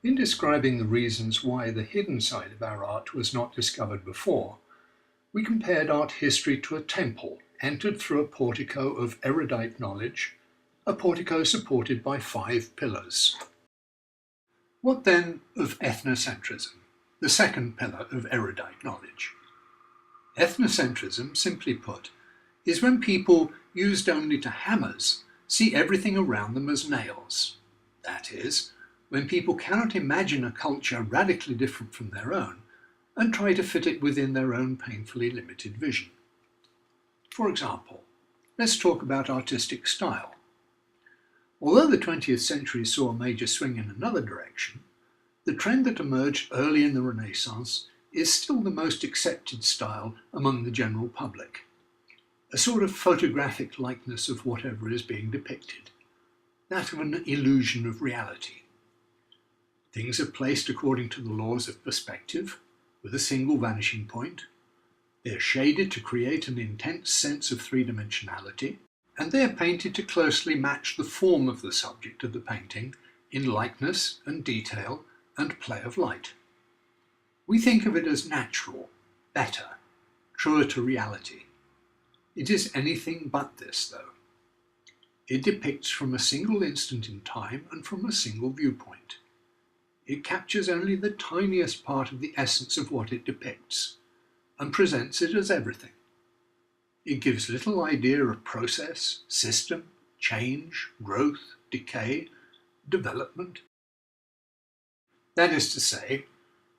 In describing the reasons why the hidden side of our art was not discovered before, we compared art history to a temple entered through a portico of erudite knowledge, a portico supported by 5 pillars. What then of ethnocentrism, the second pillar of erudite knowledge? Ethnocentrism, simply put, is when people, used only to hammers, see everything around them as nails. That is, when people cannot imagine a culture radically different from their own and try to fit it within their own painfully limited vision. For example, let's talk about artistic style. Although the 20th century saw a major swing in another direction, the trend that emerged early in the Renaissance is still the most accepted style among the general public. A sort of photographic likeness of whatever is being depicted, that of an illusion of reality. Things are placed according to the laws of perspective, with a single vanishing point. They are shaded to create an intense sense of three-dimensionality, and they are painted to closely match the form of the subject of the painting in lightness and detail and play of light. We think of it as natural, better, truer to reality. It is anything but this, though. It depicts from a single instant in time and from a single viewpoint. It captures only the tiniest part of the essence of what it depicts, and presents it as everything. It gives little idea of process, system, change, growth, decay, development. That is to say,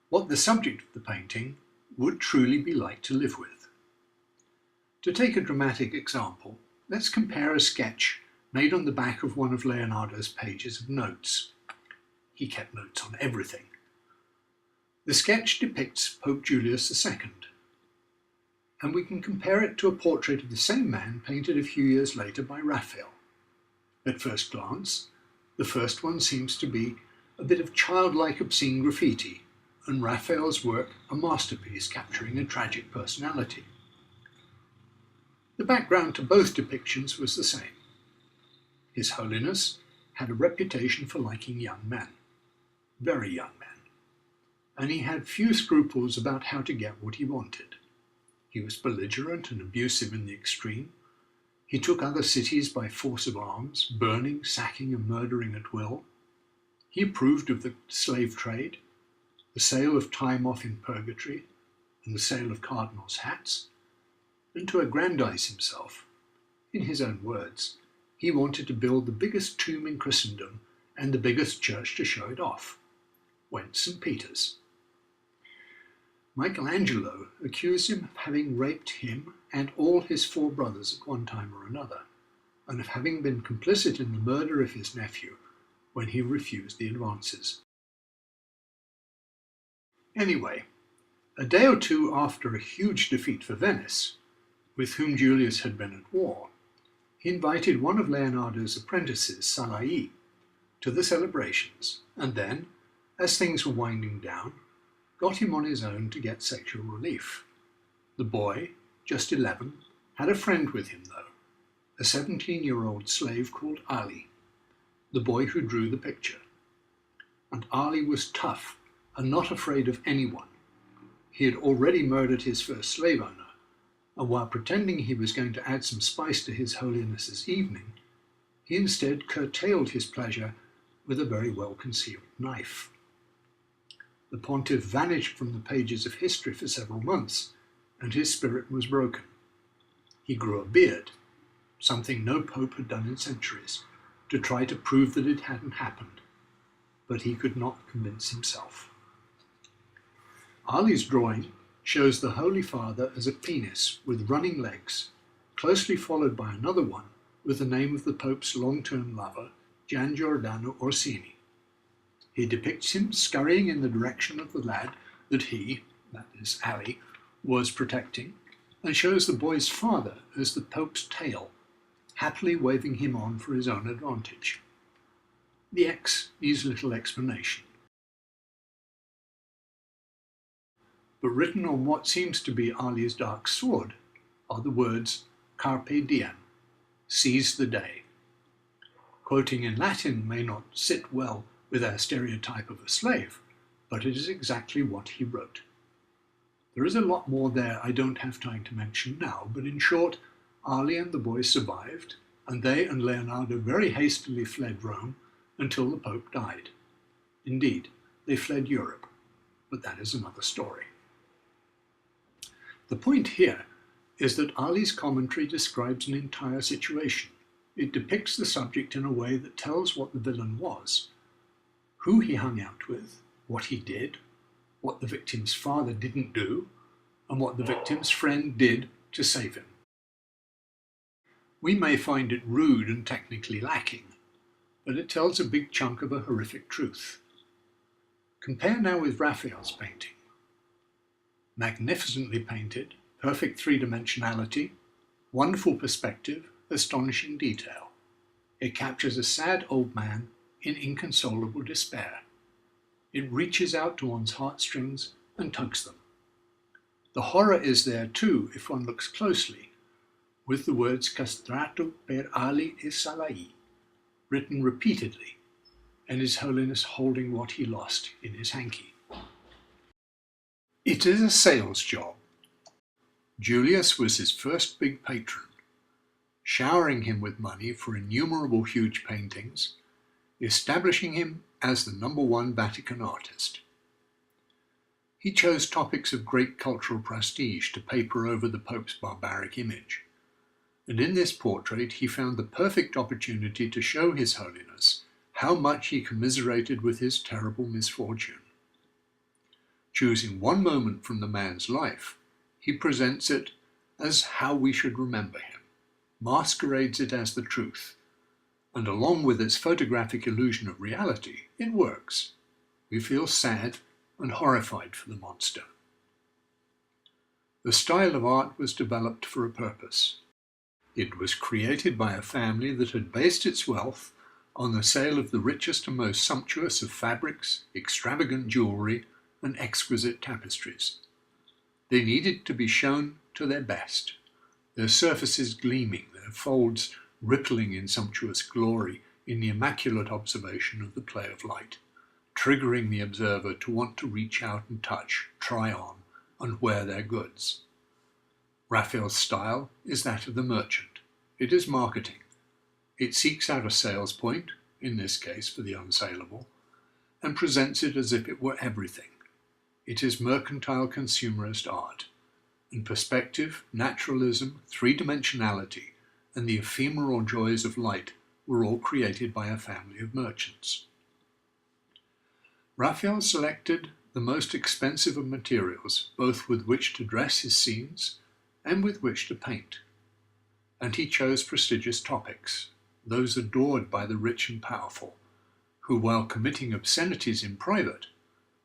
what the subject of the painting would truly be like to live with. To take a dramatic example, let's compare a sketch made on the back of one of Leonardo's pages of notes. He kept notes on everything. The sketch depicts Pope Julius II, and we can compare it to a portrait of the same man painted a few years later by Raphael. At first glance, the first one seems to be a bit of childlike obscene graffiti, and Raphael's work a masterpiece capturing a tragic personality. The background to both depictions was the same. His Holiness had a reputation for liking young men, very young men, and he had few scruples about how to get what he wanted. He was belligerent and abusive in the extreme. He took other cities by force of arms, burning, sacking, and murdering at will. He approved of the slave trade, the sale of time off in purgatory, and the sale of cardinals' hats. And to aggrandize himself, in his own words, he wanted to build the biggest tomb in Christendom and the biggest church to show it off. Went St. Peter's. Michelangelo accused him of having raped him and all his 4 brothers at one time or another, and of having been complicit in the murder of his nephew when he refused the advances. Anyway, a day or two after a huge defeat for Venice, with whom Julius had been at war, he invited one of Leonardo's apprentices, Salai, to the celebrations, and then, as things were winding down, got him on his own to get sexual relief. The boy, just 11, had a friend with him though, a 17-year-old slave called Ali, the boy who drew the picture. And Ali was tough and not afraid of anyone. He had already murdered his first slave owner, and while pretending he was going to add some spice to His Holiness's evening, he instead curtailed his pleasure with a very well-concealed knife. The pontiff vanished from the pages of history for several months, and his spirit was broken. He grew a beard, something no pope had done in centuries, to try to prove that it hadn't happened, but he could not convince himself. Ali's drawing shows the Holy Father as a penis with running legs, closely followed by another one with the name of the Pope's long-term lover, Gian Giordano Orsini. He depicts him scurrying in the direction of the lad that he, that is Ali, was protecting, and shows the boy's father as the Pope's tail, happily waving him on for his own advantage. The X needs little explanation. But written on what seems to be Ali's dark sword are the words Carpe diem, seize the day. Quoting in Latin may not sit well with our stereotype of a slave, but it is exactly what he wrote. There is a lot more there I don't have time to mention now, but in short, Ali and the boys survived, and they and Leonardo very hastily fled Rome until the Pope died. Indeed, they fled Europe, but that is another story. The point here is that Ali's commentary describes an entire situation. It depicts the subject in a way that tells what the villain was, who he hung out with, what he did, what the victim's father didn't do, and what the victim's friend did to save him. We may find it rude and technically lacking, but it tells a big chunk of a horrific truth. Compare now with Raphael's painting. Magnificently painted, perfect three-dimensionality, wonderful perspective, astonishing detail. It captures a sad old man in inconsolable despair. It reaches out to one's heartstrings and tugs them. The horror is there too if one looks closely, with the words castrato per Ali e Salai written repeatedly, and His Holiness holding what he lost in his hanky. It is a sales job. Julius was his first big patron, showering him with money for innumerable huge paintings, establishing him as the #1 Vatican artist. He chose topics of great cultural prestige to paper over the Pope's barbaric image, and in this portrait he found the perfect opportunity to show His Holiness how much he commiserated with his terrible misfortune. Choosing one moment from the man's life, he presents it as how we should remember him, masquerades it as the truth, and along with its photographic illusion of reality, it works. We feel sad and horrified for the monster. The style of art was developed for a purpose. It was created by a family that had based its wealth on the sale of the richest and most sumptuous of fabrics, extravagant jewelry, and exquisite tapestries. They needed to be shown to their best, their surfaces gleaming, their folds rippling in sumptuous glory in the immaculate observation of the play of light, triggering the observer to want to reach out and touch, try on, and wear their goods. Raphael's style is that of the merchant. It is marketing. It seeks out a sales point, in this case for the unsaleable, and presents it as if it were everything. It is mercantile consumerist art, and perspective, naturalism, three-dimensionality, and the ephemeral joys of light were all created by a family of merchants. Raphael selected the most expensive of materials, both with which to dress his scenes and with which to paint. And he chose prestigious topics, those adored by the rich and powerful, who, while committing obscenities in private,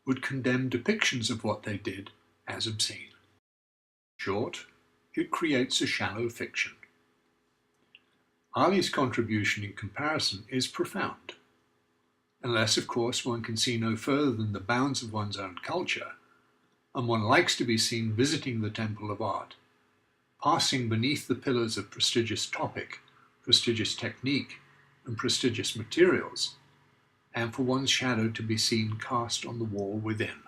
would condemn depictions of what they did as obscene. In short, it creates a shallow fiction. Ali's contribution in comparison is profound, unless, of course, one can see no further than the bounds of one's own culture, and one likes to be seen visiting the temple of art, passing beneath the pillars of prestigious topic, prestigious technique, and prestigious materials, and for one's shadow to be seen cast on the wall within.